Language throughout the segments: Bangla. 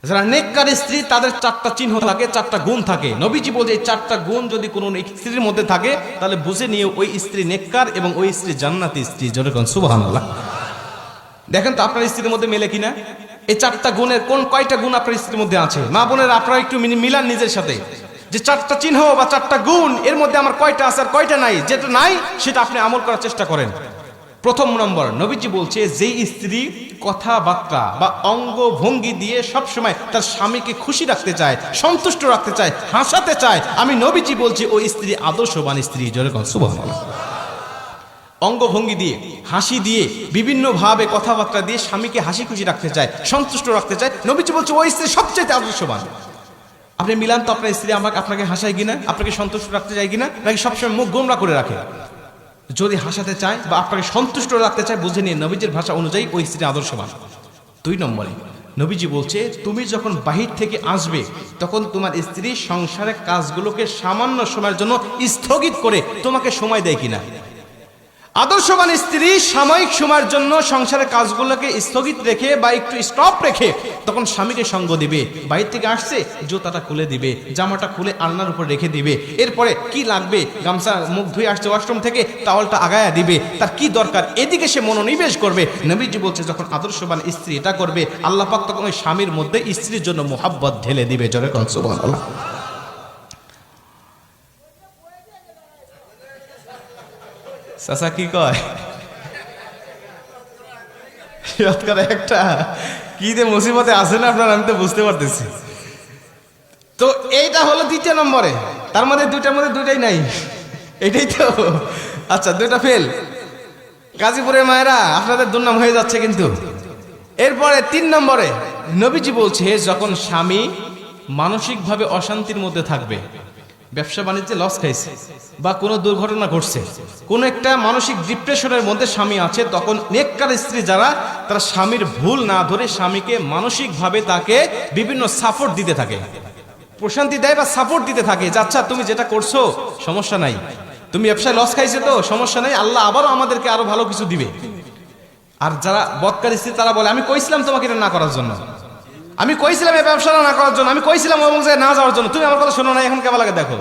যারা নেককার স্ত্রী তাদের চারটা চিহ্ন থাকে, চারটা গুণ থাকে। নবীজি বলছে এই চারটা গুণ যদি কোনো স্ত্রীর মধ্যে থাকে তাহলে বুঝে নিয়ে ওই স্ত্রী নেককার এবং ওই স্ত্রী জান্নাতি স্ত্রী। জোরে কোন সুবহানাল্লাহ। দেখেন তো আপনার স্ত্রীর মধ্যে মেলে কিনা এই চারটা গুণের কয়টা গুণ আপনার স্ত্রীর মধ্যে আছে। মা বোনেরা আপনারা একটু মিলান নিজের সাথে যে চারটা চিহ্ন বা চারটা গুণ এর মধ্যে আমার কয়টা আছে আর কয়টা নাই। যেটা নাই সেটা আপনি আমল করার চেষ্টা করেন। প্রথম নম্বর, নবীজি বলছে যেই স্ত্রী কথাবার্তা বা অঙ্গ ভঙ্গি দিয়ে সবসময় তার স্বামীকে খুশি রাখতে চায়, সন্তুষ্ট রাখতে চায়, হাসাতে চায়, আমি নবীজি বলছি ওই স্ত্রী আদর্শবান স্ত্রী। জোরে কোন সুবহানাল্লাহ। অঙ্গভঙ্গি দিয়ে, হাসি দিয়ে, বিভিন্ন ভাবে কথাবার্তা দিয়ে স্বামীকে হাসি খুশি রাখতে চায়, সন্তুষ্ট রাখতে চায়, নবীজি বলছে ওই স্ত্রী সবচেয়ে আদর্শবান। আপনি মিলান তো আপনার স্ত্রী আপনাকে হাসায় কিনা, আপনাকে সন্তুষ্ট রাখতে চায় কিনা, নাকি সবসময় মুখ গোমরা করে রাখে। যদি হাসাতে চায় বা আপনাকে সন্তুষ্ট রাখতে চায় বুঝে নিয়ে নবীজির ভাষা অনুযায়ী ওই স্ত্রী আদর্শবান। 2 নম্বরে নবীজি বলছে তুমি যখন বাহির থেকে আসবে তখন তোমার স্ত্রী সংসারের কাজগুলোকে সামান্য সময়ের জন্য স্থগিত করে তোমাকে সময় দেয় কিনা। আদর্শবান স্ত্রী সাময়িক সময়ের জন্য সংসারের কাজগুলোকে স্থগিত রেখে বা একটু স্টপ রেখে তখন স্বামীকে সঙ্গ দিবে। বাইরে থেকে আসছে জুতাটা খুলে দিবে, জামাটা খুলে আলনার উপর রেখে দিবে, এরপরে কি লাগবে গামছা মুখ ধুয়ে আসছে ওয়াশরুম থেকে টাওয়ালটা আগায়া দিবে, তার কি দরকার এদিকে সে মনোনিবেশ করবে। নবীজি বলছে যখন আদর্শবান স্ত্রী এটা করবে আল্লাহ পাক তখন ওই স্বামীর মধ্যে স্ত্রীর জন্য মোহাব্বত ঢেলে দিবে। জোরে কোন সুবহানাল্লাহ। চাচা কি কয় একটা কি যে মুসিবতে আছে না আপনার, আমি তো বুঝতে পারতেছি। তো এইটা হলো 2 নম্বরে, তার মধ্যে 2টার মধ্যে 2টাই নাই, এটাই তো। আচ্ছা 2টা ফেল। গাজীপুরের মায়েরা আপনাদের দুর্নাম হয়ে যাচ্ছে কিন্তু। এরপরে 3 নম্বরে নবীজি বলছে যখন স্বামী মানসিকভাবে অশান্তির মধ্যে থাকবে, ব্যবসা বাণিজ্যে লস খাইছে বা কোনো দুর্ঘটনা ঘটছে, কোনো একটা মানসিক ডিপ্রেশনের মধ্যে স্বামী আছে, তখন নেককার স্ত্রী যারা তারা স্বামীর ভুল না ধরে স্বামীকে মানসিকভাবে তাকে বিভিন্ন সাপোর্ট দিতে থাকে, প্রশান্তি দেয় বা সাপোর্ট দিতে থাকে যে আচ্ছা তুমি যেটা করছো সমস্যা নাই, তুমি ব্যবসায় লস খাইছে তো সমস্যা নাই, আল্লাহ আবারও আমাদেরকে আরো ভালো কিছু দিবে। আর যারা বদকার স্ত্রী তারা বলে আমি কইছিলাম তোমাকে এটা না করার জন্য, আমি কইছিলাম এই ব্যবসাটা না করার জন্য, আমি কইছিলাম এবং যে না যাওয়ার জন্য, তুমি আমার কথা শোনো না, এখন কেমন লাগে দেখো।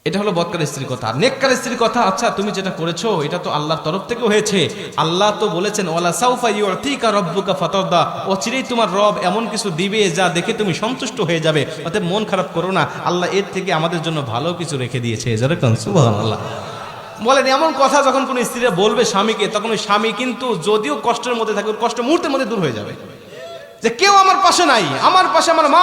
এটা হলো বদকার স্ত্রীর কথা। নেককার স্ত্রীর কথা আচ্ছা তুমি যেটা করেছো এটা তো আল্লাহর তরফ থেকে হয়েছে, আল্লাহ তো বলেছেন ওয়ালা সাউফা ইউতিকা রাব্বুকা ফাতারদা, অচিরেই তোমার রব এমন কিছু দিবে যা দেখে তুমি সন্তুষ্ট হয়ে যাবে, অতএব মন খারাপ করো না, আল্লাহ এর থেকে আমাদের জন্য ভালো কিছু রেখে দিয়েছে। যেরকম সুবহানাল্লাহ বলেন। এমন কথা যখন কোনো স্ত্রীরা বলবে স্বামীকে, তখন ওই স্বামী কিন্তু যদিও কষ্টের মধ্যে থাকে কষ্ট মুহূর্তের মধ্যে দূর হয়ে যাবে, যে কেউ আমার পাশে নাই, আমার পাশে আমার মা